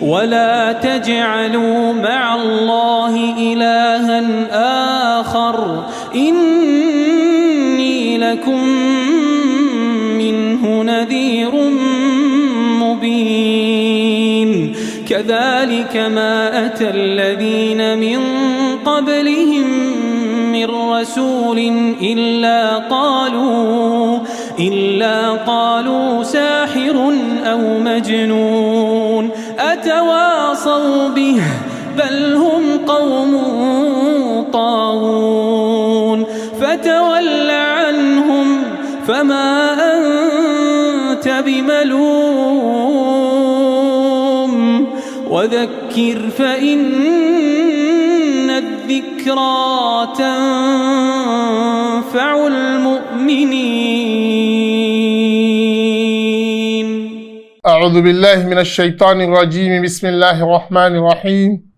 ولا تجعلوا مع الله إلها آخر إني لكم منه نذير مبين كذلك ما أتى الذين من قبلهم من رسول إلا قالوا ساحر أو مجنون أتواصوا به بل هم قوم طاغون فتول عنهم فما أنت بملوم وذكر فإن الذكرى تنفع المؤمنين. أعوذ بالله من الشيطان الرجيم. بسم الله الرحمن الرحيم.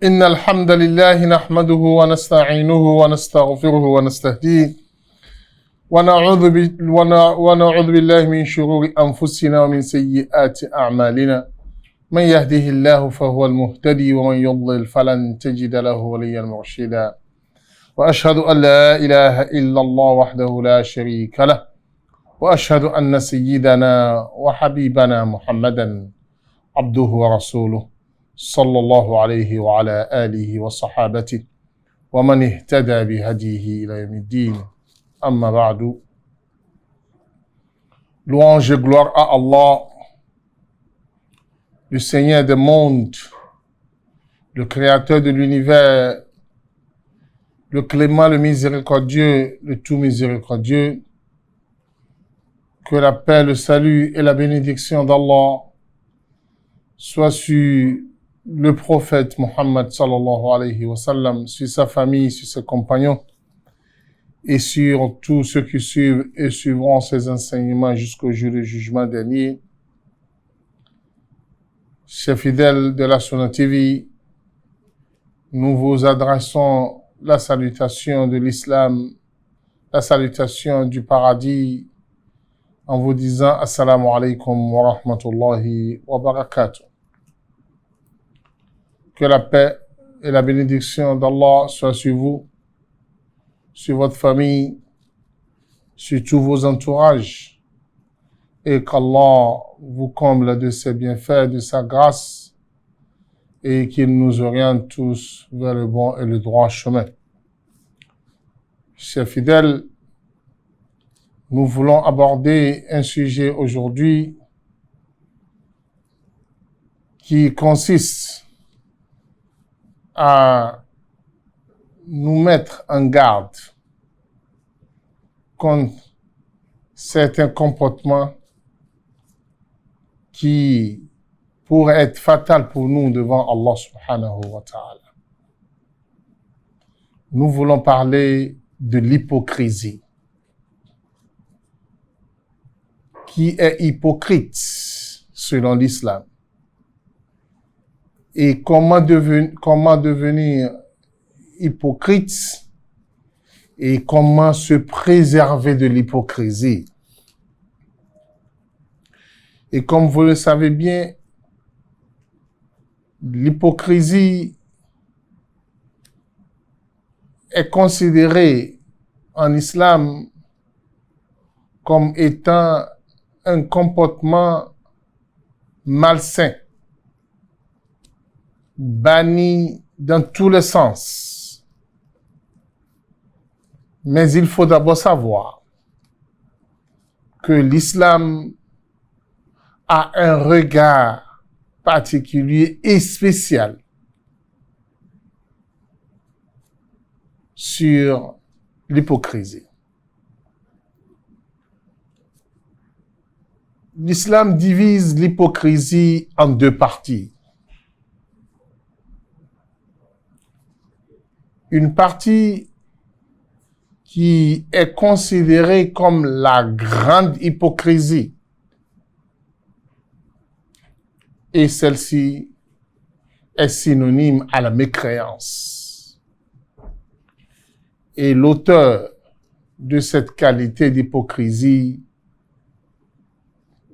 إن الحمد لله نحمده ونستعينه ونستغفره ونستهديه ونعوذ بالله من شرور أنفسنا ومن سيئات أعمالنا. من يهده الله فهو المهتدي ومن يضلل فلن تجد له وليا مرشدا. وأشهد أن لا إله إلا الله وحده لا شريك له وأشهد أن سيدنا وحبيبنا محمدا عبده ورسوله صلى الله عليه وعلى آله وصحابته ومن اهتدى بهديه إلى يوم الدين. أما بعد. Louange et gloire à Allah, le Seigneur des mondes, le Créateur de l'univers, le clément, le miséricordieux, le tout miséricordieux. Que la paix, le salut et la bénédiction d'Allah soient sur le prophète Muhammad sallallahu alayhi wa sallam, sur sa famille, sur ses compagnons et sur tous ceux qui suivent et suivront ses enseignements jusqu'au jour du jugement dernier. Chers fidèles de la Sunna TV, nous vous adressons la salutation de l'islam, la salutation du paradis, en vous disant Assalamu alaikum wa rahmatullahi wa barakatuh. Que la paix et la bénédiction d'Allah soient sur vous, sur votre famille, sur tous vos entourages, et qu'Allah vous comble de ses bienfaits, de sa grâce, et qu'il nous oriente tous vers le bon et le droit chemin. Chers fidèles, nous voulons aborder un sujet aujourd'hui qui consiste à nous mettre en garde contre certains comportements qui pourraient être fatals pour nous devant Allah subhanahu wa ta'ala. Nous voulons parler de l'hypocrisie. Qui est hypocrite selon l'islam? Et comment devenir hypocrite et comment se préserver de l'hypocrisie. Et comme vous le savez bien, l'hypocrisie est considérée en islam comme étant un comportement malsain, banni dans tous les sens. Mais il faut d'abord savoir que l'islam a un regard particulier et spécial sur l'hypocrisie. L'islam divise l'hypocrisie en deux parties. Une partie qui est considérée comme la grande hypocrisie. Et celle-ci est synonyme à la mécréance. Et l'auteur de cette qualité d'hypocrisie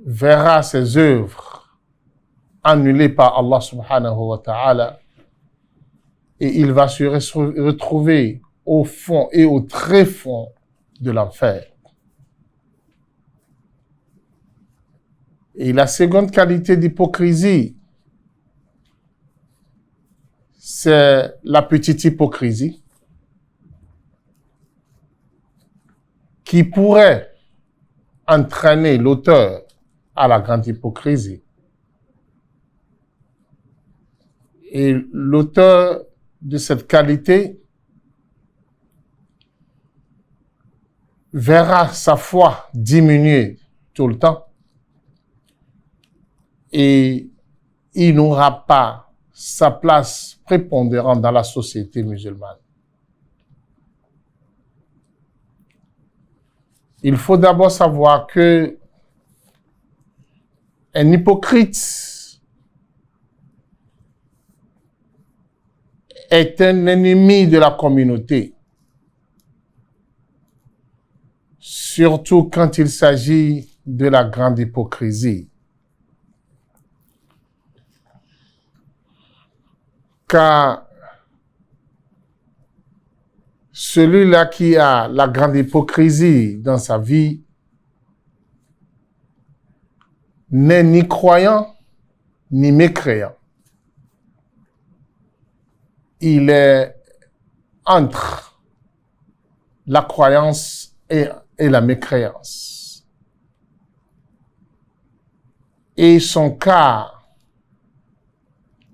verra ses œuvres annulé par Allah subhanahu wa ta'ala et il va se retrouver au fond et au très fond de l'enfer. Et la seconde qualité d'hypocrisie, c'est la petite hypocrisie qui pourrait entraîner l'auteur à la grande hypocrisie. Et l'auteur de cette qualité verra sa foi diminuer tout le temps et il n'aura pas sa place prépondérante dans la société musulmane. Il faut d'abord savoir que un hypocrite est un ennemi de la communauté, surtout quand il s'agit de la grande hypocrisie. Car celui-là qui a la grande hypocrisie dans sa vie n'est ni croyant ni mécréant. Il est entre la croyance et la mécréance. Et son cas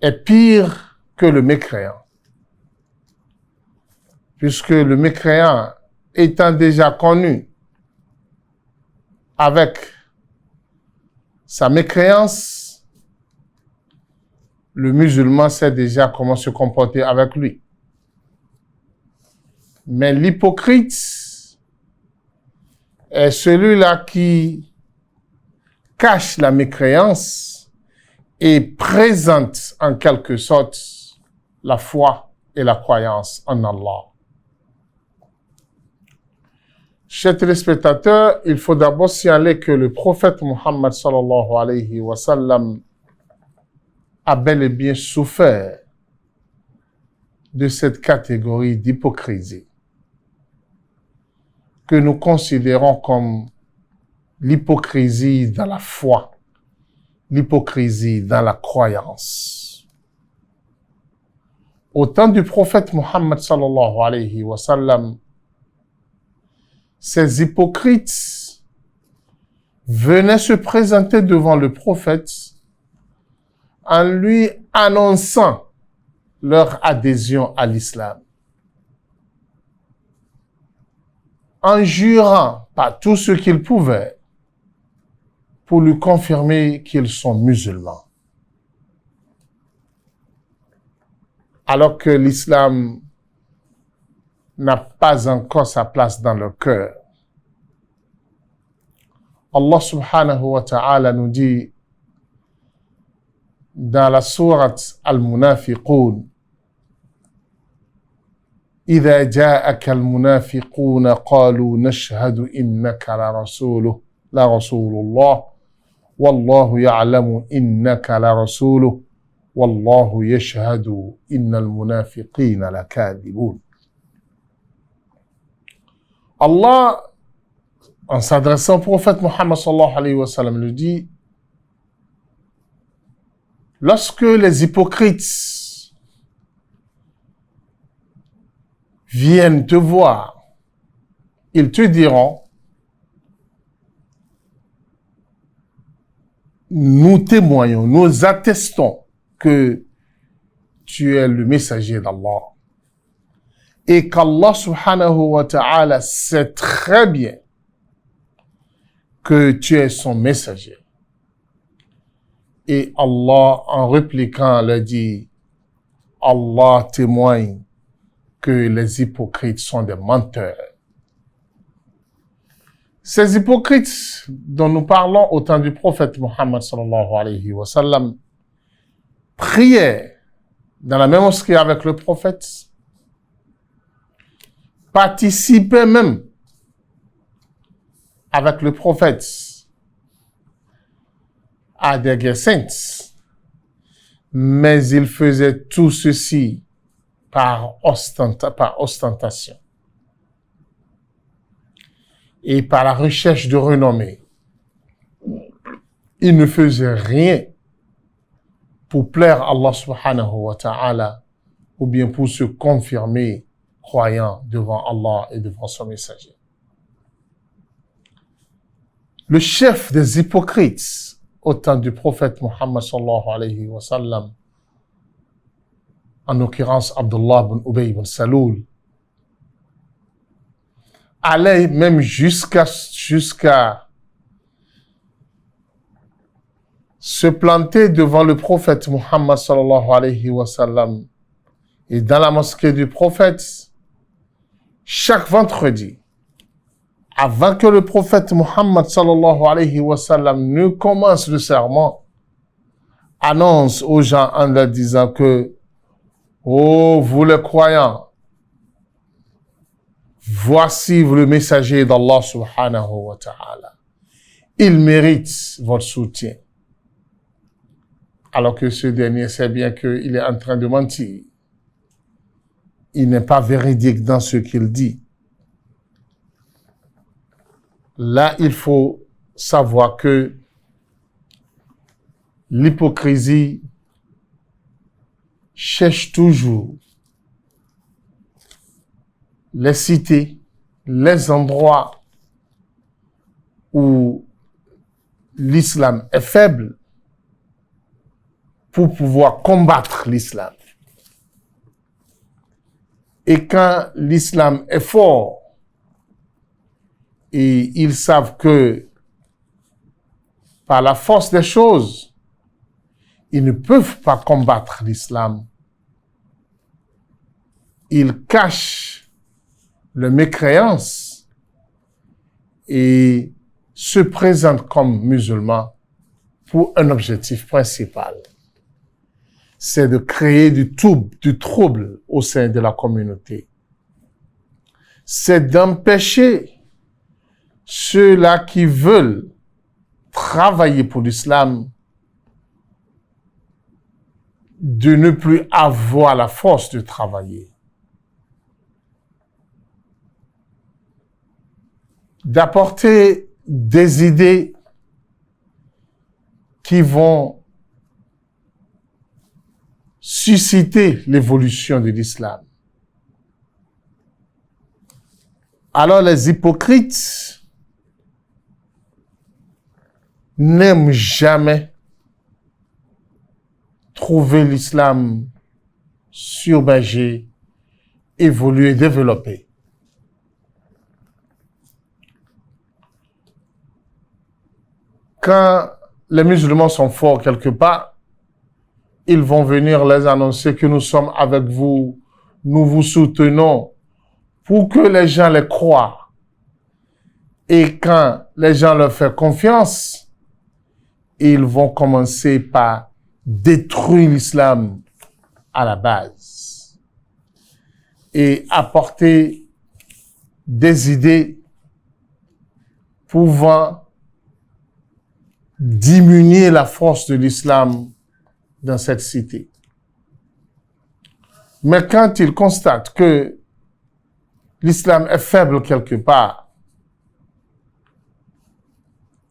est pire que le mécréant. Puisque le mécréant étant déjà connu avec sa mécréance, le musulman sait déjà comment se comporter avec lui. Mais l'hypocrite est celui-là qui cache la mécréance et présente en quelque sorte la foi et la croyance en Allah. Chers téléspectateurs, il faut d'abord signaler que le prophète Muhammad sallallahu alayhi wa sallam a bel et bien souffert de cette catégorie d'hypocrisie que nous considérons comme l'hypocrisie dans la foi, l'hypocrisie dans la croyance. Au temps du prophète Muhammad sallallahu alayhi wa sallam, ces hypocrites venaient se présenter devant le prophète en lui annonçant leur adhésion à l'islam, en jurant par tout ce qu'ils pouvaient pour lui confirmer qu'ils sont musulmans. Alors que l'islam n'a pas encore sa place dans le cœur. Allah subhanahu wa ta'ala nous dit dans la sourate Al-Munafiqun, إذا جاءك المنافقون قالوا نشهد إنك لرسول الله والله يعلم إنك لرسوله والله يشهد إن المنافقين لكاذبون. Allah, en s'adressant au prophète Muhammad sallallahu alayhi wa sallam, lui dit: lorsque les hypocrites viennent te voir, ils te diront: nous témoignons, nous attestons que tu es le messager d'Allah. Et qu'Allah subhanahu wa ta'ala sait très bien que tu es son messager. Et Allah, en répliquant, leur dit: Allah témoigne que les hypocrites sont des menteurs. Ces hypocrites dont nous parlons au temps du prophète Muhammad sallallahu alayhi wa sallam priaient dans la même mosquée avec le prophète, participaient même avec le prophète à des guerres saintes, mais ils faisaient tout ceci par ostentation et par la recherche de renommée. Ils ne faisaient rien pour plaire à Allah subhanahu wa ta'ala ou bien pour se confirmer croyant devant Allah et devant son messager. Le chef des hypocrites au temps du prophète Muhammad sallallahu alayhi wa sallam, en l'occurrence Abdullah ibn Ubay ibn Saloul, allait même jusqu'à se planter devant le prophète Muhammad sallallahu alayhi wa sallam et dans la mosquée du prophète chaque vendredi, avant que le prophète Muhammad sallallahu alayhi wa sallam ne commence le sermon, annonce aux gens en leur disant que « Oh, vous les croyants, voici le messager d'Allah subhanahu wa ta'ala. Il mérite votre soutien. » Alors que ce dernier sait bien qu'il est en train de mentir. Il n'est pas véridique dans ce qu'il dit. Là, il faut savoir que l'hypocrisie cherche toujours les cités, les endroits où l'islam est faible pour pouvoir combattre l'islam. Et quand l'islam est fort, et ils savent que par la force des choses, ils ne peuvent pas combattre l'islam. Ils cachent leur mécréance et se présentent comme musulmans pour un objectif principal. C'est de créer du trouble au sein de la communauté. C'est d'empêcher ceux-là qui veulent travailler pour l'islam de ne plus avoir la force de travailler. D'apporter des idées qui vont susciter l'évolution de l'islam. Alors les hypocrites n'aiment jamais trouver l'islam surbergé, évolué, développé. Quand les musulmans sont forts quelque part, ils vont venir les annoncer que nous sommes avec vous, nous vous soutenons, pour que les gens les croient. Et quand les gens leur font confiance, ils vont commencer par détruire l'islam à la base et apporter des idées pouvant diminuer la force de l'islam dans cette cité. Mais quand ils constatent que l'islam est faible quelque part,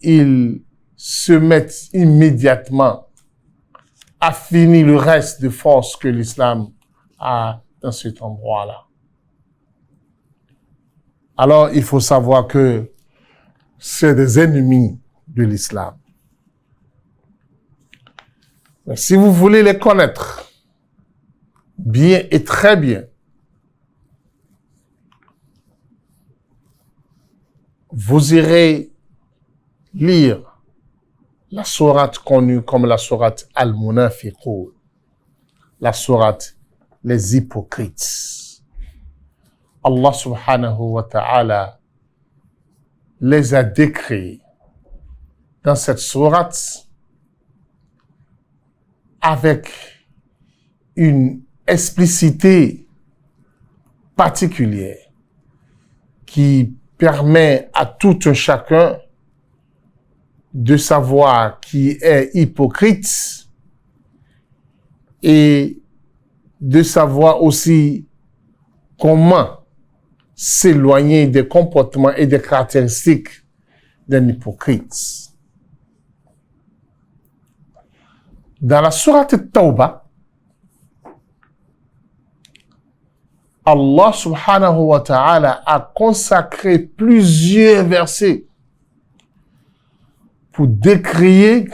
ils se mettent immédiatement à finir le reste de force que l'islam a dans cet endroit-là. Alors, il faut savoir que c'est des ennemis de l'islam. Mais si vous voulez les connaître bien et très bien, vous irez lire la sourate connue comme la sourate Al-Munafiqun, la sourate les hypocrites. Allah subhanahu wa ta'ala les a décrits dans cette sourate avec une explicité particulière qui permet à tout un chacun de savoir qui est hypocrite et de savoir aussi comment s'éloigner des comportements et des caractéristiques d'un hypocrite. Dans la sourate Tawbah, Allah subhanahu wa ta'ala a consacré plusieurs versets pour décrire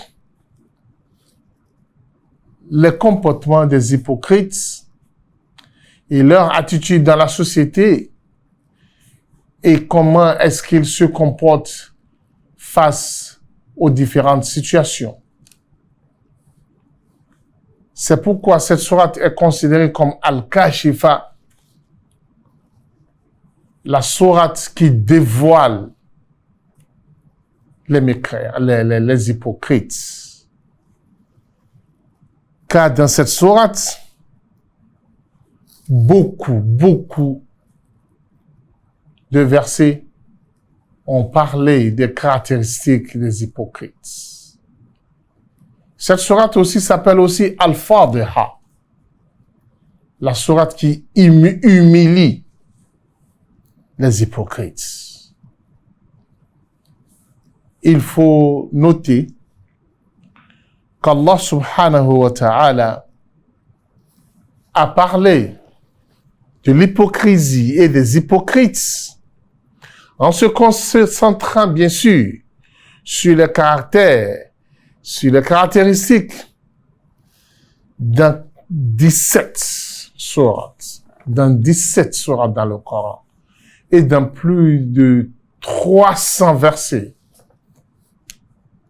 les comportements des hypocrites et leur attitude dans la société et comment est-ce qu'ils se comportent face aux différentes situations. C'est pourquoi cette sourate est considérée comme Al-Kashifa, la sourate qui dévoile les mécréants, les hypocrites. Car dans cette sourate, beaucoup de versets ont parlé des caractéristiques des hypocrites. Cette sourate aussi s'appelle aussi Al-Fadiha, la sourate qui humilie les hypocrites. Il faut noter qu'Allah subhanahu wa ta'ala a parlé de l'hypocrisie et des hypocrites en se concentrant bien sûr sur les caractères, sur les caractéristiques dans 17 sourates, dans le Coran et dans plus de 300 versets.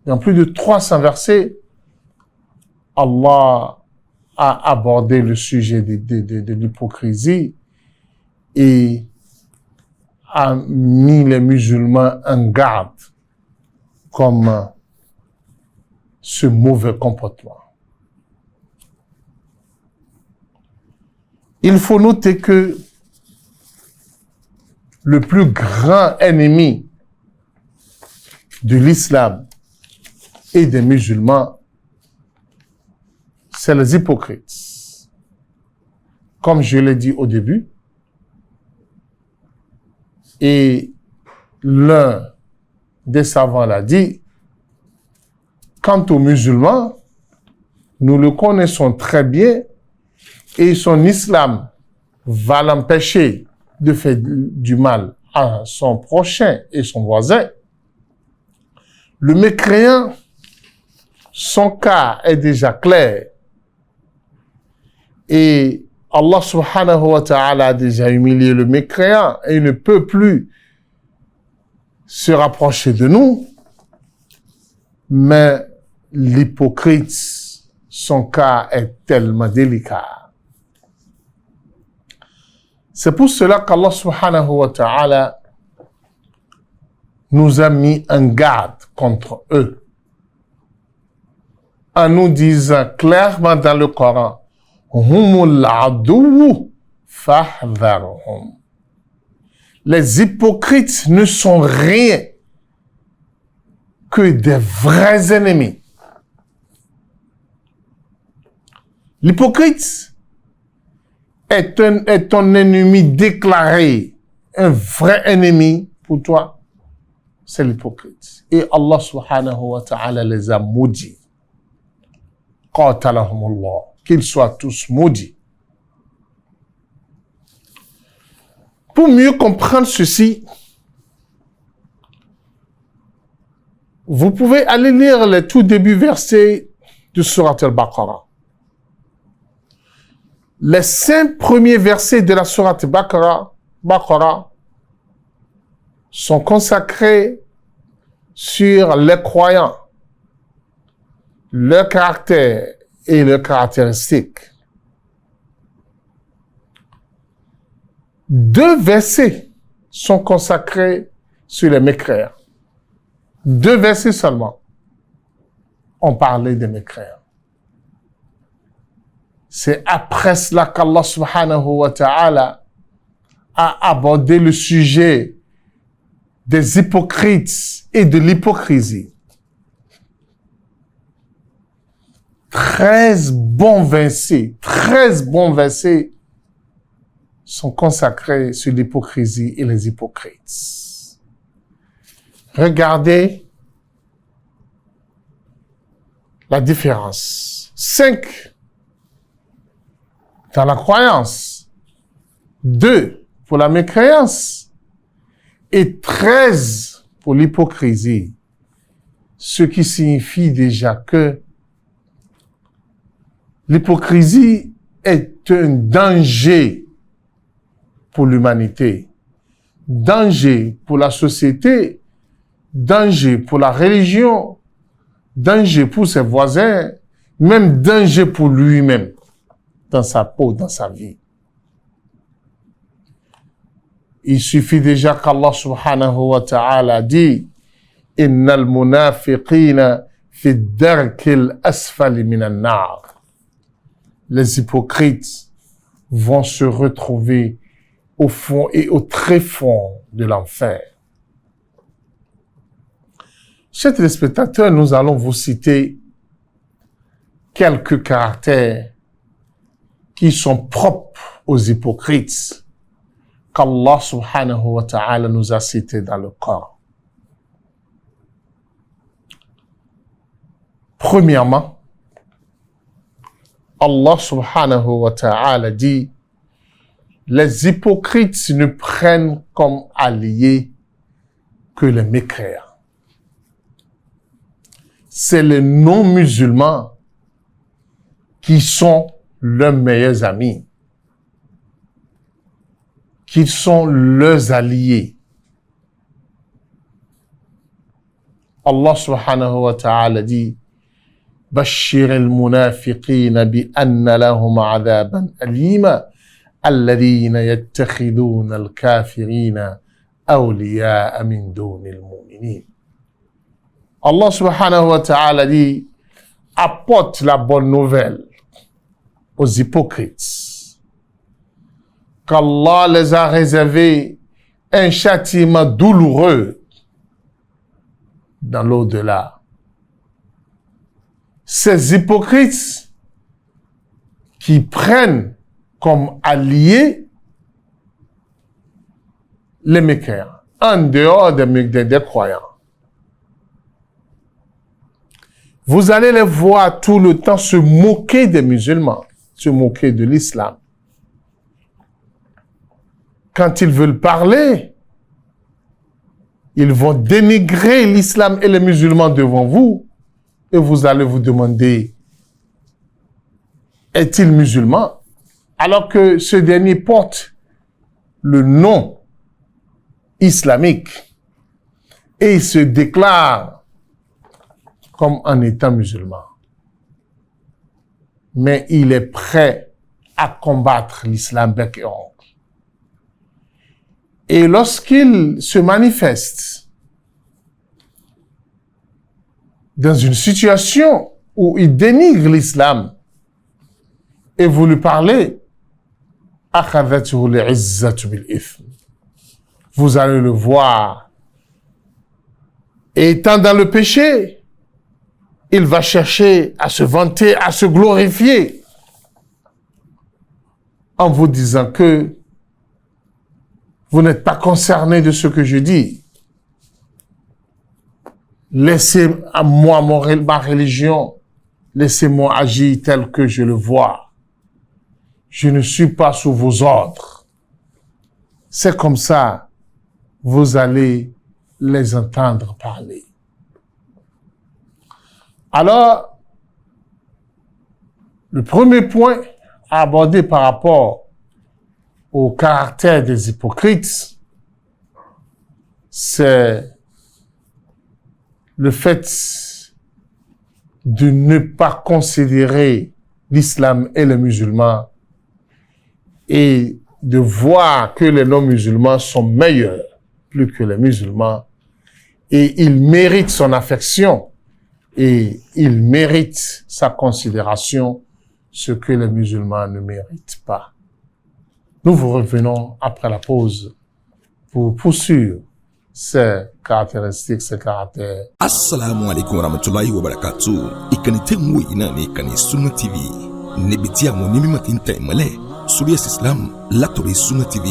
Dans plus de 300 versets, Allah a abordé le sujet de l'hypocrisie et a mis les musulmans en garde comme ce mauvais comportement. Il faut noter que le plus grand ennemi de l'islam et des musulmans, c'est les hypocrites. Comme je l'ai dit au début, et l'un des savants l'a dit, quant aux musulmans, nous le connaissons très bien et son islam va l'empêcher de faire du mal à son prochain et son voisin. Le mécréant, son cas est déjà clair. Et Allah subhanahu wa ta'ala a déjà humilié le mécréant et il ne peut plus se rapprocher de nous. Mais l'hypocrite, son cas est tellement délicat. C'est pour cela qu'Allah subhanahu wa ta'ala nous a mis en garde contre eux, en nous disant clairement dans le Coran, Humul aduwu fahdharuhum. Les hypocrites ne sont rien que des vrais ennemis. L'hypocrite est ton ennemi déclaré, un vrai ennemi pour toi, c'est l'hypocrite. Et Allah subhanahu wa ta'ala les a maudits. Qatalahumullah. Qu'ils soient tous maudits. Pour mieux comprendre ceci, vous pouvez aller lire les tout débuts versets de Surat al-Baqarah. Les 5 premiers versets de la Surat al-Baqarah sont consacrés sur les croyants, leur caractère et leurs caractéristiques. 2 versets sont consacrés sur les mécréants. 2 versets seulement ont parlé des mécréants. C'est après cela qu'Allah subhanahu wa ta'ala a abordé le sujet des hypocrites et de l'hypocrisie. 13 bons versets sont consacrés sur l'hypocrisie et les hypocrites. Regardez la différence. 5 dans la croyance, 2 pour la mécréance et 13 pour l'hypocrisie. Ce qui signifie déjà que l'hypocrisie est un danger pour l'humanité, danger pour la société, danger pour la religion, danger pour ses voisins, même danger pour lui-même, dans sa peau, dans sa vie. Il suffit déjà qu'Allah subhanahu wa ta'ala dit « Innal munafiqina fi ad-darkil asfali minan nar » Les hypocrites vont se retrouver au fond et au tréfonds de l'enfer. Chers téléspectateurs, nous allons vous citer quelques caractères qui sont propres aux hypocrites qu'Allah subhanahu wa ta'ala nous a cités dans le Coran. Premièrement, Allah subhanahu wa ta'ala dit « Les hypocrites ne prennent comme alliés que les mécréants. » C'est les non-musulmans qui sont leurs meilleurs amis, qui sont leurs alliés. Allah subhanahu wa ta'ala dit بشر المنافقين بأن لهم عذابا أليما الذين يتخذون الكافرين أولياء من دون المؤمنين. Allah subhanahu wa ta'ala dit apporte la bonne nouvelle aux hypocrites qu'Allah les a réservé un châtiment douloureux dans l'au-delà. Ces hypocrites qui prennent comme alliés les mécréants, en dehors des croyants. Vous allez les voir tout le temps se moquer des musulmans, se moquer de l'islam. Quand ils veulent parler, ils vont dénigrer l'islam et les musulmans devant vous. Et vous allez vous demander, est-il musulman? Alors que ce dernier porte le nom islamique et il se déclare comme en étant musulman. Mais il est prêt à combattre l'islam bec et ongle. Et lorsqu'il se manifeste dans une situation où il dénigre l'islam et vous lui parlez, vous allez le voir. Et étant dans le péché, il va chercher à se vanter, à se glorifier, en vous disant que vous n'êtes pas concerné de ce que je dis. Laissez-moi ma religion, laissez-moi agir tel que je le vois. Je ne suis pas sous vos ordres. C'est comme ça, vous allez les entendre parler. Alors, le premier point à aborder par rapport au caractère des hypocrites, c'est le fait de ne pas considérer l'islam et les musulmans et de voir que les non-musulmans sont meilleurs plus que les musulmans et ils méritent son affection et ils méritent sa considération, ce que les musulmans ne méritent pas. Nous vous revenons après la pause pour poursuivre ces caractéristiques, ces caractères. Assalamu alaikum warahmatullahi wabarakatuh. Ìkànnì tẹ́ ń wò yìí náà ní ìkànnì Sunna TV. Níbi tí àwọn onímọ̀ ti ń tẹ ìmọ́lẹ̀ sórí ẹ̀sìn Islam látòrí Sunna TV.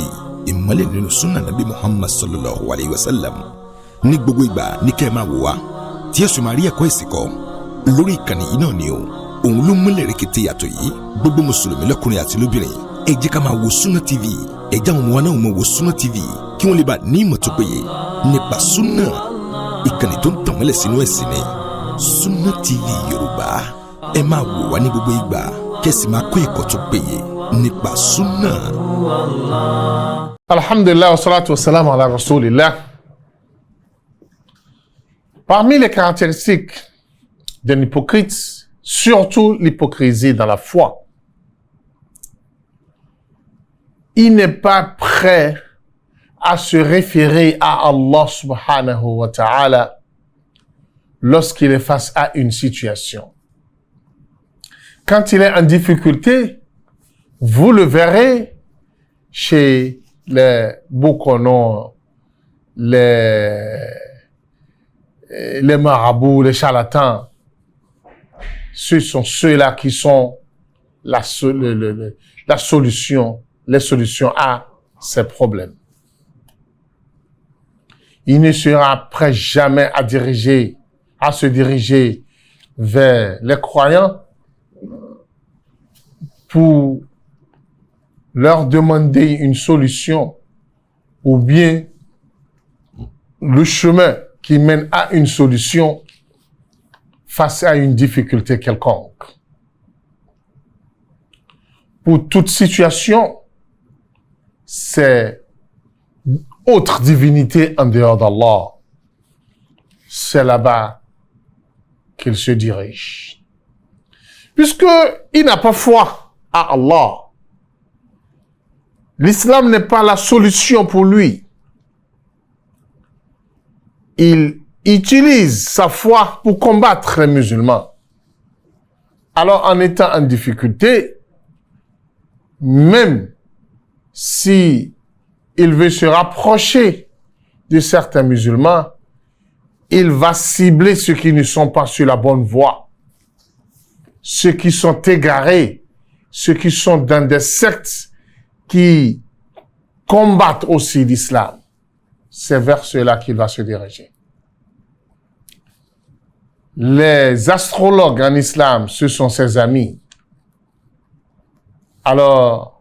Ìmọ́lẹ̀ nínú Sunna Nabi Muhammad sallallahu alayhi wa sallam. Ní gbogbo ìgbà ní kẹ́ ẹ máa wò wá tí ẹ sì máa rí ẹ̀kọ́ ẹ̀sìn kọ́ lórí ìkànnì yìí náà ni o. Òun ló múlẹ̀ rẹ̀kẹ̀tẹ̀ yàtọ̀ yìí. Gbogbo mùsùlùmí lọ́kùnrin àti lóbìnrin ẹ jẹ́ ká máa wo Sunna TV. Ẹ jẹ́ àwọn ọmọ wa náà máa wo Sunna TV kí wọ́n lè bá ní ìmọ̀ tó péye nípa Sunna. Ìkànnì tó ń tàn mọ́lẹ̀ sínú ẹ̀sìn ni Sunna TV Yorùbá. Ẹ máa wò wá ní gbogbo ìgbà kẹ́sì máa kọ́ ẹ̀kọ́ tó péye nípa Sunna. Alhamdulillah wa salatu wa salam ala rasulillah. Parmi les caractéristiques d'un hypocrite, surtout l'hypocrisie dans la foi, il n'est pas prêt à se référer à Allah subhanahu wa ta'ala lorsqu'il est face à une situation. Quand il est en difficulté, vous le verrez chez les bouconons, les marabouts, les charlatans. Ce sont ceux-là qui sont la solution, les solutions à ces problèmes. Il ne sera prêt jamais à se diriger vers les croyants pour leur demander une solution ou bien le chemin qui mène à une solution face à une difficulté quelconque. Pour toute situation, c'est autre divinité en dehors d'Allah. C'est là-bas qu'il se dirige. Puisqu'il n'a pas foi à Allah, l'islam n'est pas la solution pour lui. Il utilise sa foi pour combattre les musulmans. Alors, en étant en difficulté, même si il veut se rapprocher de certains musulmans, il va cibler ceux qui ne sont pas sur la bonne voie, ceux qui sont égarés, ceux qui sont dans des sectes qui combattent aussi l'islam. C'est vers ceux-là qu'il va se diriger. Les astrologues en islam, ce sont ses amis. Alors,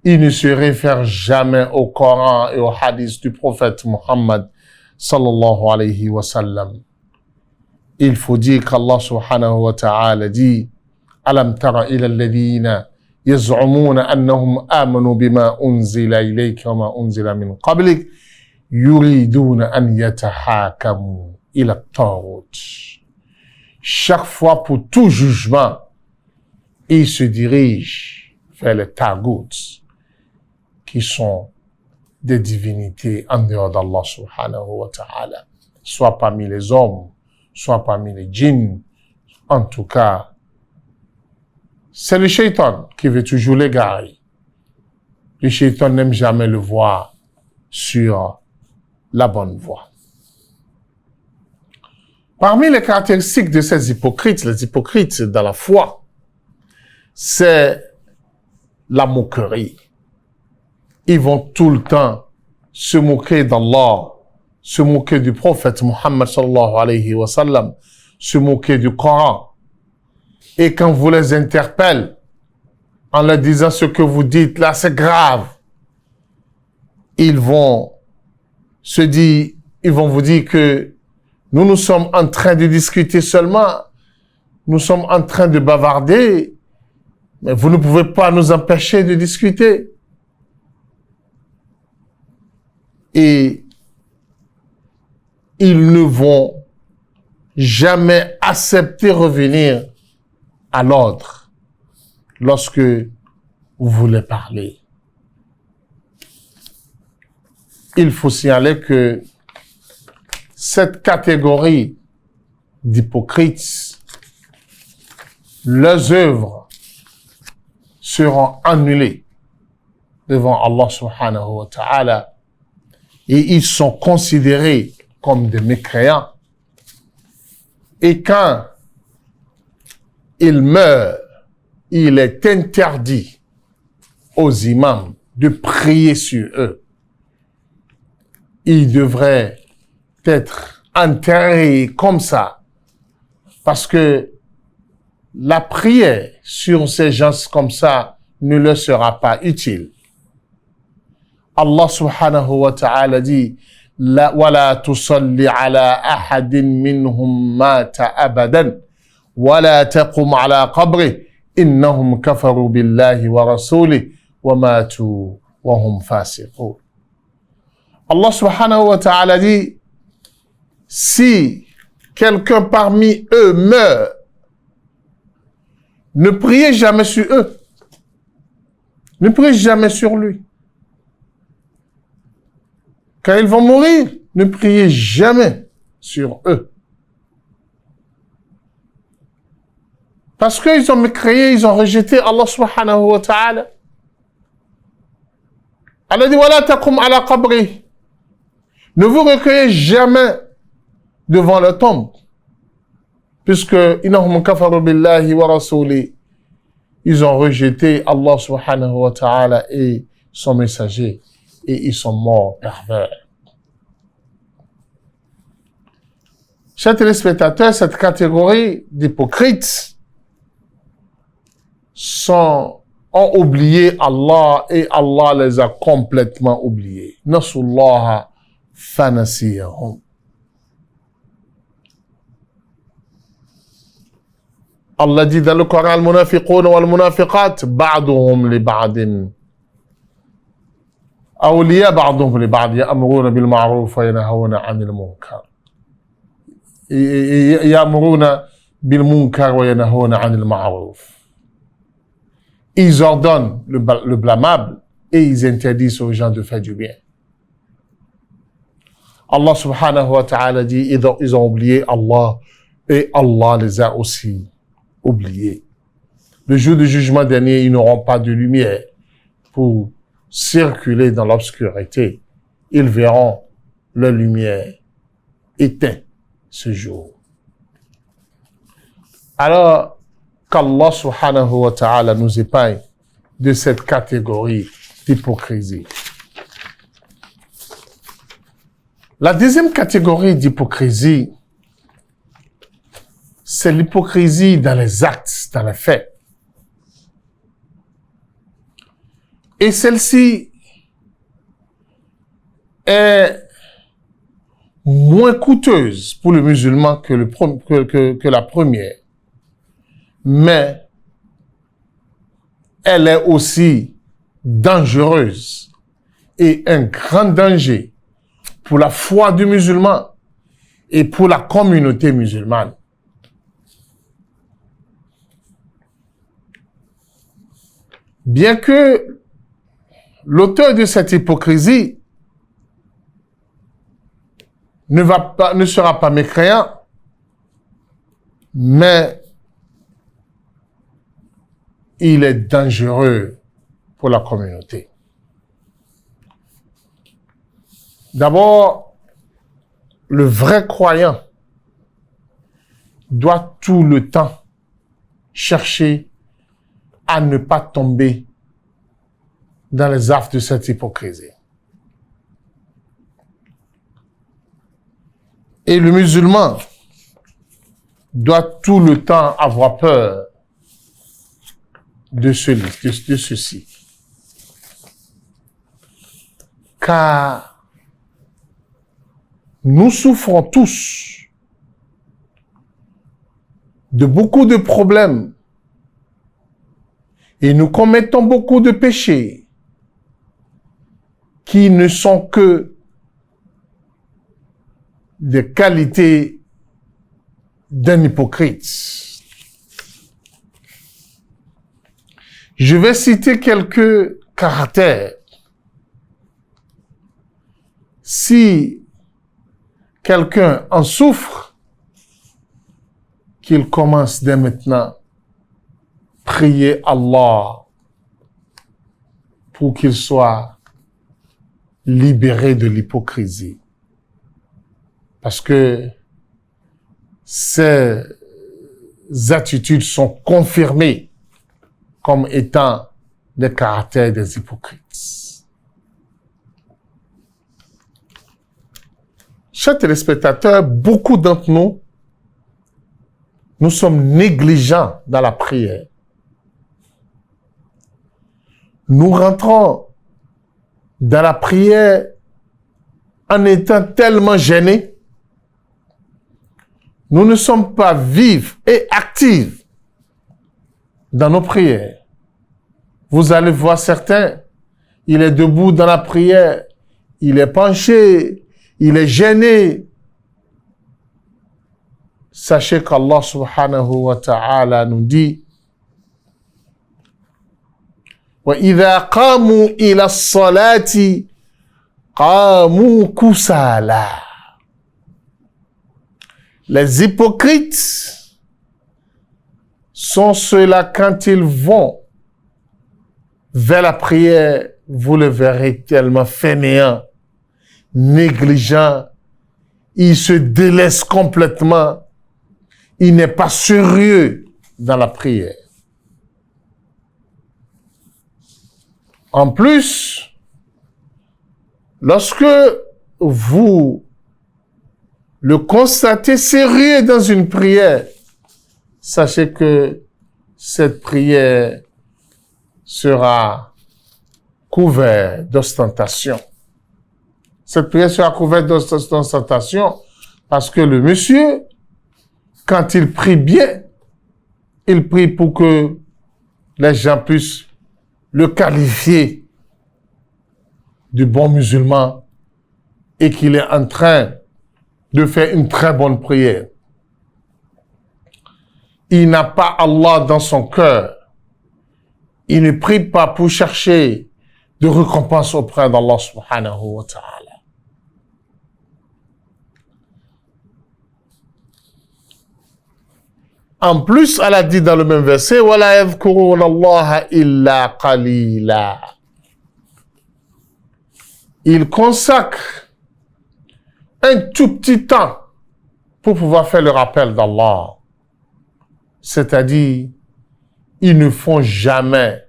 il ne se réfère jamais au Coran et au hadith du prophète Muhammad sallallahu alayhi wa sallam. Il faut dire qu'Allah subhanahu wa ta'ala dit Alam tara ila alladhina yaz'umuna annahum amanu bima unzila ilayka wa ma unzila min qablik yuriduna an yatahakamu ila at-taghut. Chaque fois pour tout jugement, il se dirige vers les taghut, qui sont des divinités en dehors d'Allah subhanahu wa ta'ala, soit parmi les hommes, soit parmi les djinns. En tout cas, c'est le shaitan qui veut toujours l'égarer. Le shaitan n'aime jamais le voir sur la bonne voie. Parmi les caractéristiques de ces hypocrites, les hypocrites dans la foi, c'est la moquerie. Ils vont tout le temps se moquer d'Allah, se moquer du prophète Muhammad sallallahu alayhi wa sallam, se moquer du Coran. Et quand vous les interpellez, en leur disant ce que vous dites là, c'est grave, ils vont vous dire que nous sommes en train de discuter seulement, nous sommes en train de bavarder, mais vous ne pouvez pas nous empêcher de discuter. Et ils ne vont jamais accepter revenir à l'ordre lorsque vous voulez parler. Il faut signaler que cette catégorie d'hypocrites, leurs œuvres seront annulées devant Allah subhanahu wa ta'ala et ils sont considérés comme des mécréants. Et quand ils meurent, il est interdit aux imams de prier sur eux. Ils devraient être enterrés comme ça, parce que la prière sur ces gens comme ça ne leur sera pas utile. Allah subhanahu wa ta'ala dit la wala tusalli ala ahadin minhum mata abadan wala taqum ala qabri innahum kafaru billahi wa rasulihi wa matu wa hum fasiqun. Allah subhanahu wa ta'ala dit si quelqu'un parmi eux meurt, ne priez jamais sur eux. Ne priez jamais sur lui. Quand ils vont mourir, ne priez jamais sur eux. Parce qu'ils ont mécréé, ils ont rejeté Allah subhanahu wa ta'ala. Allah dit, voilà taqum ala qabri. Ne vous recueillez jamais devant la tombe. Puisque innahum kafaru billahi wa rasuli, ils ont rejeté Allah subhanahu wa ta'ala et son messager, et ils sont morts pervers. Chers téléspectateurs, cette catégorie d'hypocrites ont oublié Allah et Allah les a complètement oubliés. Nasullaha fanasiyahum. Allah dit dans le Coran, al-munafiqun wal-munafiqat, ba'duhum li ba'din. Awliya ba'duhum li ba'd, ya'muruna bil ma'ruf wa yanahuna 'anil munkar. Ya'muruna bil munkar wa yanahuna 'anil ma'ruf. Ils ordonnent le blâmable et ils interdisent aux gens de faire du bien. Allah subhanahu wa ta'ala dit, ils ont oublié Allah et Allah les a aussi oubliés. Le jour du jugement dernier, ils n'auront pas de lumière pour circuler dans l'obscurité. Ils verront leur lumière éteinte ce jour. Alors, qu'Allah subhanahu wa ta'ala nous épargne de cette catégorie d'hypocrisie. La deuxième catégorie d'hypocrisie, c'est l'hypocrisie dans les actes, dans les faits. Et celle-ci est moins coûteuse pour le musulman que la première. Mais elle est aussi dangereuse et un grand danger pour la foi du musulman et pour la communauté musulmane. Bien que l'auteur de cette hypocrisie ne sera pas mécréant, mais il est dangereux pour la communauté. D'abord, le vrai croyant doit tout le temps chercher à ne pas tomber dans les affres de cette hypocrisie. Et le musulman doit tout le temps avoir peur de ceci. Car nous souffrons tous de beaucoup de problèmes et nous commettons beaucoup de péchés qui ne sont que des qualités d'un hypocrite. Je vais citer quelques caractères. Si quelqu'un en souffre, qu'il commence dès maintenant prier Allah pour qu'il soit libéré de l'hypocrisie. Parce que ces attitudes sont confirmées comme étant des caractères des hypocrites. Chers téléspectateurs, beaucoup d'entre nous sommes négligents dans la prière. Nous rentrons dans la prière en étant tellement gênés. Nous ne sommes pas vifs et actifs dans nos prières. Vous allez voir certains, il est debout dans la prière, il est penché, il est gêné. Sachez qu'Allah subhanahu wa ta'ala nous dit وَإِذَا قَامُوا إِلَى الصَّلَاةِ قَامُوا كُسَالَى. Les hypocrites sont ceux-là quand ils vont vers la prière, vous le verrez tellement fainéants, négligents, ils se délaissent complètement, il n'est pas sérieux dans la prière. En plus, lorsque vous le constatez sérieux dans une prière, sachez que cette prière sera couverte d'ostentation. Cette prière sera couverte d'ostentation parce que le monsieur, quand il prie bien, il prie pour que les gens puissent le qualifier de bon musulman et qu'il est en train de faire une très bonne prière. Il n'a pas Allah dans son cœur. Il ne prie pas pour chercher de récompense auprès d'Allah subhanahu wa ta'ala. En plus, elle a dit dans le même verset, وَلَا يَذْكُرُونَ اللَّهَ إِلَّا قَلِيلًا. Il consacre un tout petit temps pour pouvoir faire le rappel d'Allah. C'est-à-dire, ils ne font jamais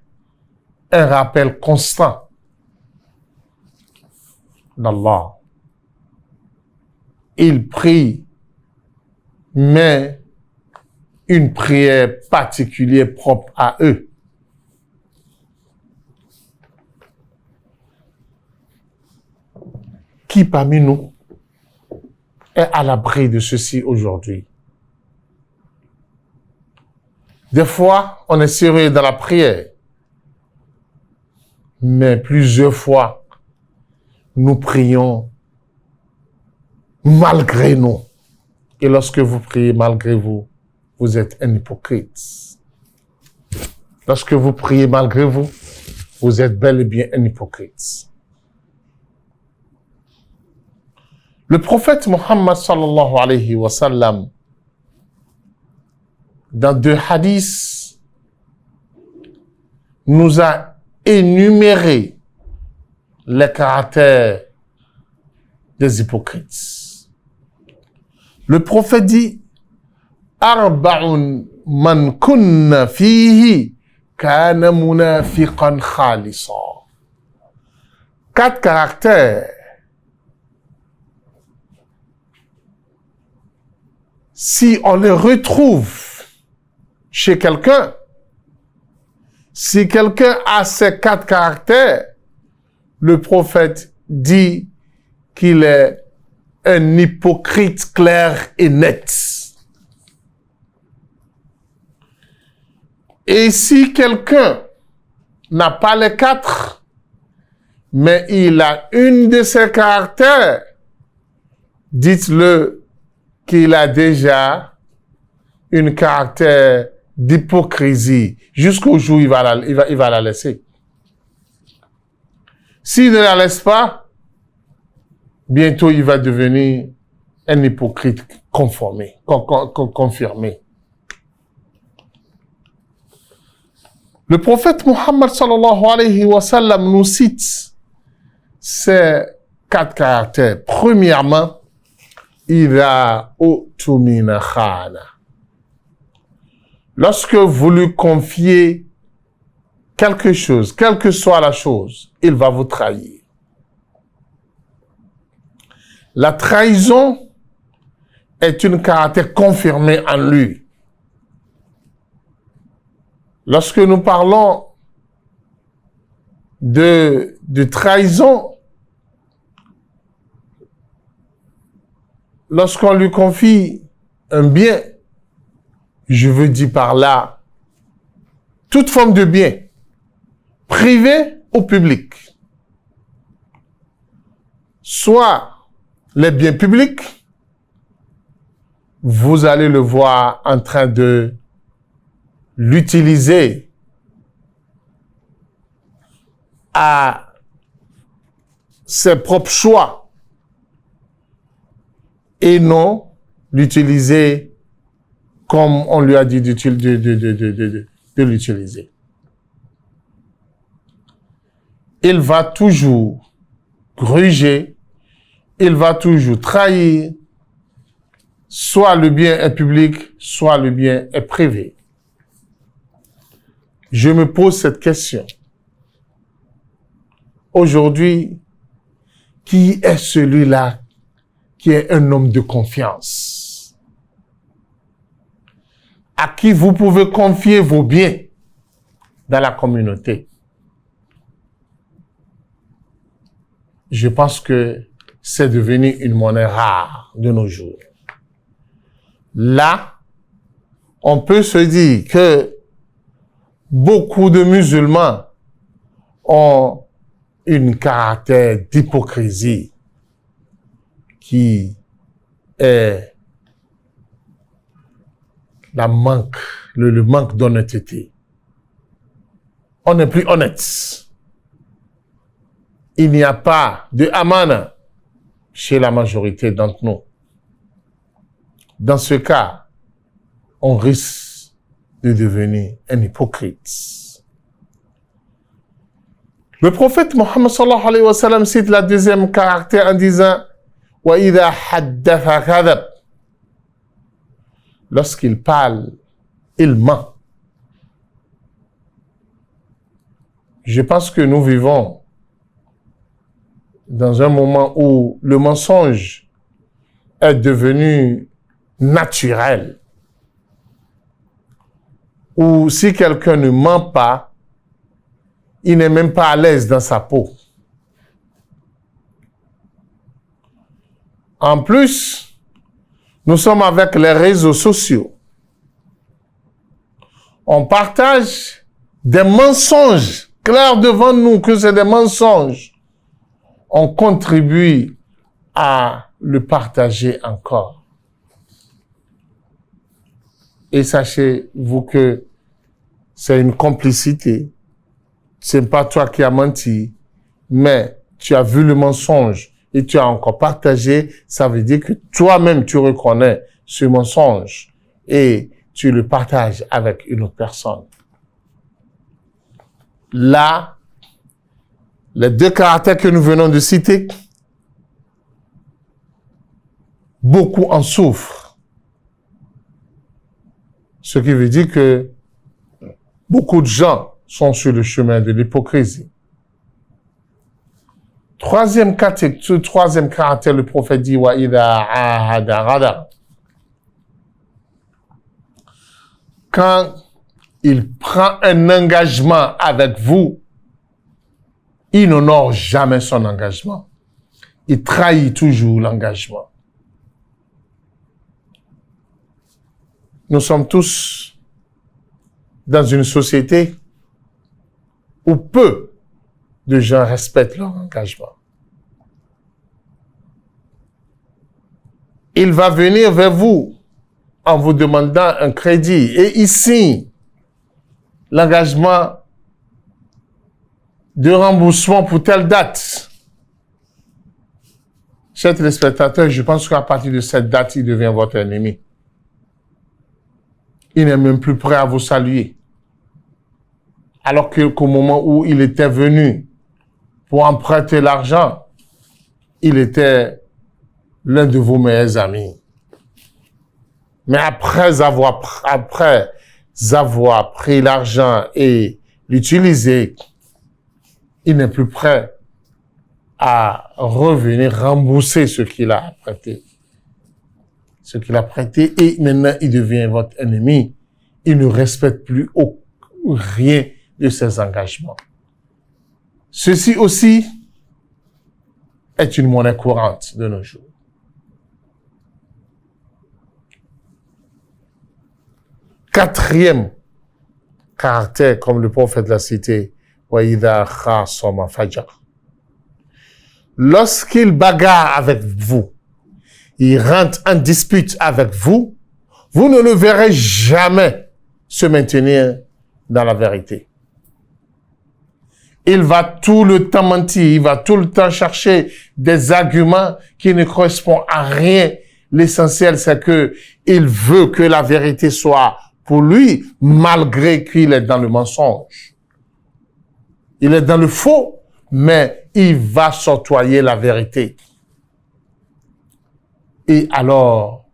un rappel constant d'Allah. Ils prient, mais une prière particulière propre à eux. Qui parmi nous est à l'abri de ceci aujourd'hui? Des fois, on est sérieux dans la prière, mais plusieurs fois, nous prions malgré nous. Et lorsque vous priez malgré vous, vous êtes un hypocrite. Lorsque vous priez malgré vous, vous êtes bel et bien un hypocrite. Le prophète Muhammad sallallahu alayhi wa sallam, dans 2 hadiths, nous a énuméré les caractères des hypocrites. Le prophète dit أربع من كن فيه كان منافقا خالصا. 4 caractères. Si on les retrouve chez quelqu'un, si quelqu'un a ces 4 caractères, le prophète dit qu'il est un hypocrite clair et net. Et si quelqu'un n'a pas les 4, mais il a une de ces caractères, dites-le qu'il a déjà une caractère d'hypocrisie jusqu'au jour où il va la laisser. S'il ne la laisse pas, bientôt il va devenir un hypocrite confirmé. Le prophète Muhammad sallallahu alayhi wa sallam nous cite ces 4 caractères. Premièrement, ida utumina khana. Lorsque vous lui confiez quelque chose, quelle que soit la chose, il va vous trahir. La trahison est un caractère confirmé en lui. Lorsque nous parlons de trahison, lorsqu'on lui confie un bien, je veux dire par là, toute forme de bien, privé ou public, soit les biens publics, vous allez le voir en train de l'utiliser à ses propres choix et non l'utiliser comme on lui a dit de l'utiliser. Il va toujours gruger, il va toujours trahir, soit le bien est public, soit le bien est privé. Je me pose cette question. Aujourd'hui, qui est celui-là qui est un homme de confiance? À qui vous pouvez confier vos biens dans la communauté? Je pense que c'est devenu une monnaie rare de nos jours. Là, on peut se dire que beaucoup de musulmans ont un caractère d'hypocrisie qui est le manque d'honnêteté. On n'est plus honnête. Il n'y a pas de amana chez la majorité d'entre nous. Dans ce cas, on risque de devenir un hypocrite. Le prophète Mohammed sallallahu alayhi wa sallam cite la deuxième caractère en disant « Wa idha haddatha kadhab » Lorsqu'il parle, il ment. Je pense que nous vivons dans un moment où le mensonge est devenu naturel. Où si quelqu'un ne ment pas, il n'est même pas à l'aise dans sa peau. En plus, nous sommes avec les réseaux sociaux. On partage des mensonges clairs devant nous que c'est des mensonges. On contribue à le partager encore. Et sachez-vous que c'est une complicité. C'est pas toi qui as menti, mais tu as vu le mensonge et tu as encore partagé. Ça veut dire que toi-même tu reconnais ce mensonge et tu le partages avec une autre personne. Là, les deux caractères que nous venons de citer, beaucoup en souffrent. Ce qui veut dire que beaucoup de gens sont sur le chemin de l'hypocrisie. Troisième caractère, le prophète dit wa idha ahada ghadar. Quand il prend un engagement avec vous, il n'honore jamais son engagement. Il trahit toujours l'engagement. Nous sommes tous dans une société où peu de gens respectent leur engagement. Il va venir vers vous en vous demandant un crédit et il signe l'engagement de remboursement pour telle date. Chers téléspectateurs, je pense qu'à partir de cette date, il devient votre ennemi. Il n'est même plus prêt à vous saluer. Alors qu'au moment où il était venu pour emprunter l'argent, il était l'un de vos meilleurs amis. Mais après avoir pris l'argent et l'utiliser, il n'est plus prêt à revenir rembourser ce qu'il a prêté. Et maintenant il devient votre ennemi. Il ne respecte plus rien de ses engagements. Ceci aussi est une monnaie courante de nos jours. Quatrième caractère, comme le prophète l'a cité, وَإِذَا خَاصَمَ فَجَرَ. Lorsqu'il bagarre avec vous, il rentre en dispute avec vous, vous ne le verrez jamais se maintenir dans la vérité. Il va tout le temps mentir, il va tout le temps chercher des arguments qui ne correspondent à rien. L'essentiel, c'est que il veut que la vérité soit pour lui, malgré qu'il est dans le mensonge. Il est dans le faux, mais il va s'octroyer la vérité. Et alors,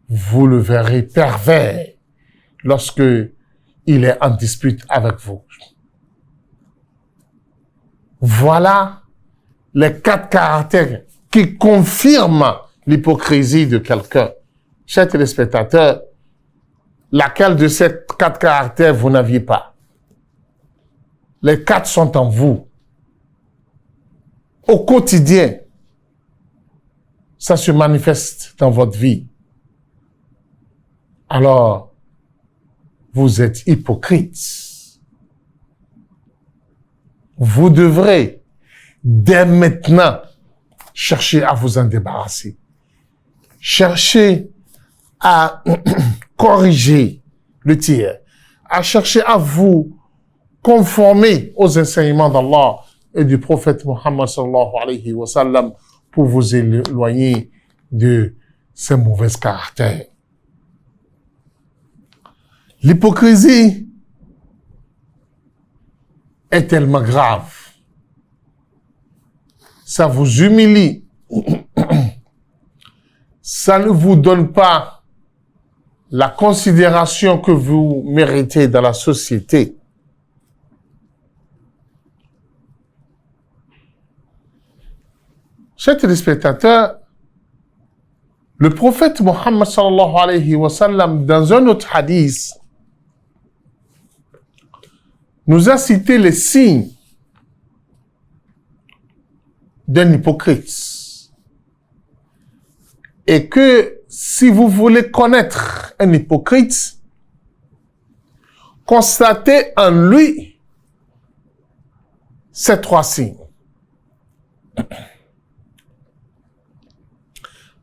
vous le verrez pervers lorsque il est en dispute avec vous. Voilà les 4 caractères qui confirment l'hypocrisie de quelqu'un. Chers téléspectateurs, laquelle de ces 4 caractères vous n'aviez pas? Les 4 sont en vous. Au quotidien, ça se manifeste dans votre vie. Alors, vous êtes hypocrite. Vous devrez, dès maintenant, chercher à vous en débarrasser. Cherchez à corriger le tir, à chercher à vous conformer aux enseignements d'Allah et du prophète Muhammad sallallahu alayhi wa sallam pour vous éloigner de ces mauvais caractères. L'hypocrisie est tellement grave. Ça vous humilie. Ça ne vous donne pas la considération que vous méritez dans la société. Chers téléspectateurs, le prophète Muhammad sallallahu alayhi wa sallam, dans un autre hadith, nous a cité les signes d'un hypocrite. Et que si vous voulez connaître un hypocrite, constatez en lui ces 3 signes.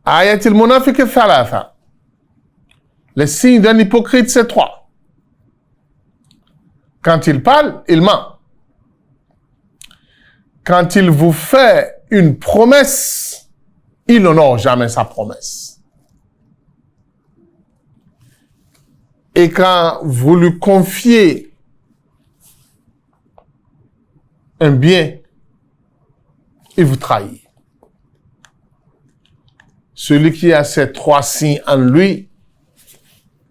Ayatul munafiq thalatha. Les signes d'un hypocrite, c'est 3. Quand il parle, il ment. Quand il vous fait une promesse, il n'honore jamais sa promesse. Et quand vous lui confiez un bien, il vous trahit. Celui qui a ces 3 signes en lui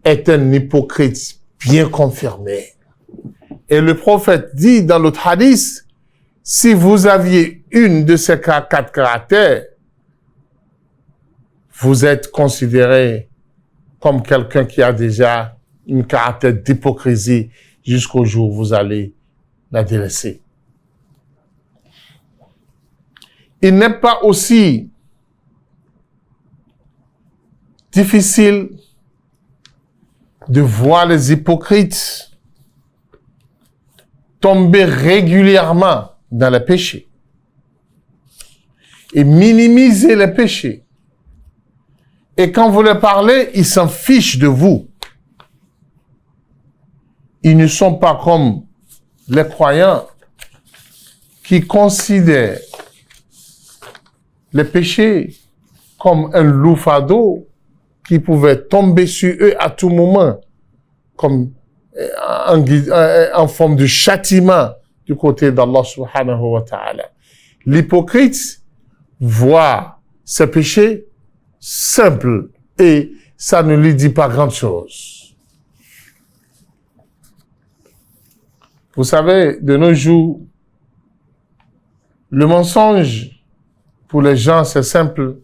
est un hypocrite bien confirmé. Et le prophète dit dans l'autre hadith, si vous aviez une de ces 4 caractères, vous êtes considéré comme quelqu'un qui a déjà une caractère d'hypocrisie jusqu'au jour où vous allez la délaisser. Il n'est pas aussi difficile de voir les hypocrites tomber régulièrement dans le péché et minimiser les péchés. Et quand vous leur parlez, ils s'en fichent de vous. Ils ne sont pas comme les croyants qui considèrent les péchés comme un loup fardeau qui pouvait tomber sur eux à tout moment, comme en forme de châtiment du côté d'Allah subhanahu wa ta'ala. L'hypocrite voit ses péchés simples et ça ne lui dit pas grand-chose. Vous savez, de nos jours, le mensonge, pour les gens, c'est simple.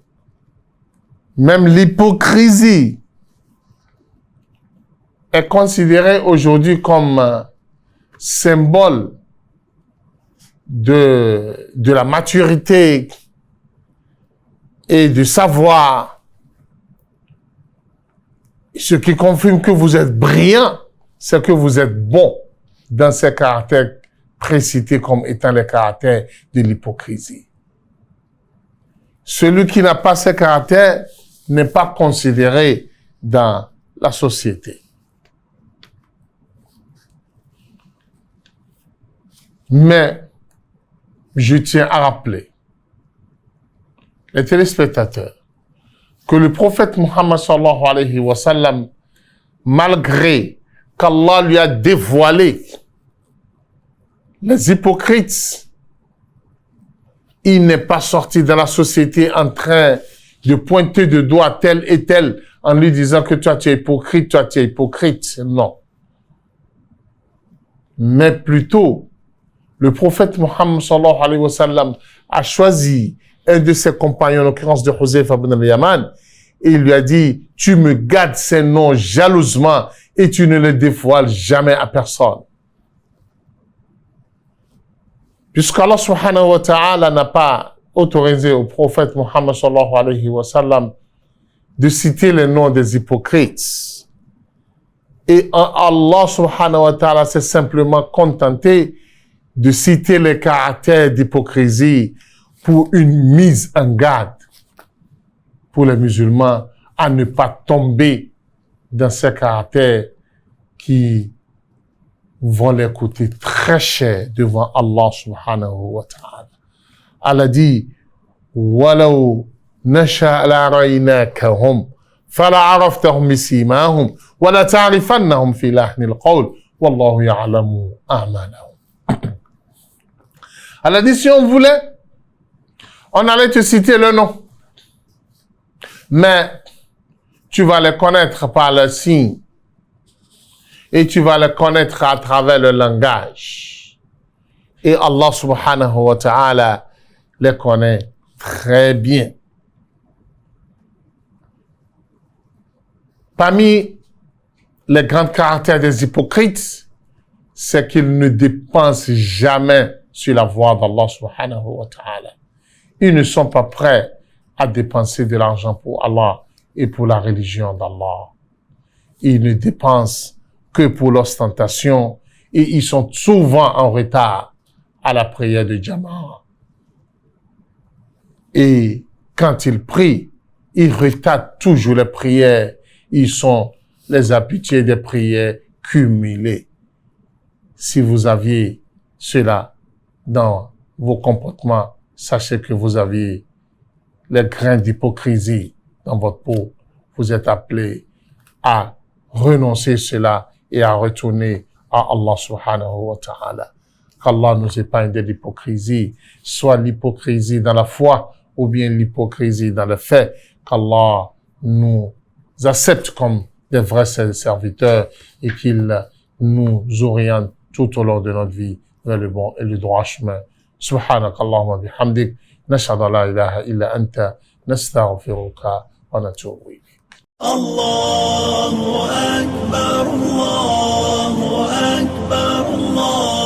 Même l'hypocrisie est considérée aujourd'hui comme symbole de la maturité et du savoir. Ce qui confirme que vous êtes brillant, c'est que vous êtes bon dans ces caractères précités comme étant les caractères de l'hypocrisie. Celui qui n'a pas ces caractères n'est pas considéré dans la société. Mais je tiens à rappeler les téléspectateurs que le prophète Muhammad sallallahu alayhi wa sallam, malgré qu'Allah lui a dévoilé les hypocrites, il n'est pas sorti dans la société en train de pointer de doigt tel et tel en lui disant que toi tu es hypocrite, toi tu es hypocrite. Non. Mais plutôt, le prophète Muhammad sallallahu alayhi wa sallam a choisi un de ses compagnons, en l'occurrence de Huzayfa ibn al-Yaman, et il lui a dit, tu me gardes ces noms jalousement et tu ne les dévoiles jamais à personne. Puisqu'Allah subhanahu wa ta'ala n'a pas autorisé au prophète Muhammad sallallahu alayhi wa sallam de citer les noms des hypocrites. Et Allah subhanahu wa ta'ala s'est simplement contenté de citer les caractères d'hypocrisie pour une mise en garde pour les musulmans à ne pas tomber dans ces caractères qui vont les coûter très cher devant Allah subhanahu wa ta'ala. Allah dit, وَلَوْ نَشَاءَ لَأَرَيْنَاكَهُمْ فَلَعَرَفْتَهُمْ بِسِيمَاهُمْ وَلَتَعْرِفَنَّهُمْ فِي لَحْنِ الْقَوْلِ وَاللَّهُ يَعْلَمُ أَعْمَالَهُمْ. Allah dit, si on voulait, on allait te citer le nom. Mais tu vas les connaître par le signe. Et tu vas les connaître à travers le langage. Et Allah subhanahu wa ta'ala les connaît très bien. Parmi les grands caractères des hypocrites, c'est qu'ils ne dépensent jamais sur la voie d'Allah subhanahu wa ta'ala. Ils ne sont pas prêts à dépenser de l'argent pour Allah et pour la religion d'Allah. Ils ne dépensent que pour l'ostentation et ils sont souvent en retard à la prière de Jama'a. Et quand ils prient, ils retardent toujours les prières. Ils sont les habitués des prières cumulées. Si vous aviez cela dans vos comportements, sachez que vous aviez les grains d'hypocrisie dans votre peau. Vous êtes appelés à renoncer cela et à retourner à Allah subhanahu wa ta'ala. Qu'Allah nous épargne de l'hypocrisie, soit l'hypocrisie dans la foi ou bien l'hypocrisie dans le fait. Qu'Allah nous accepte comme des vrais serviteurs et qu'il nous oriente tout au long de notre vie vers le bon et le droit chemin. Subhanak Allahumma bihamdik, nashhadu la ilaha illa anta, nastaghfiruka wa natubu ilayk. الله أكبر الله أكبر الله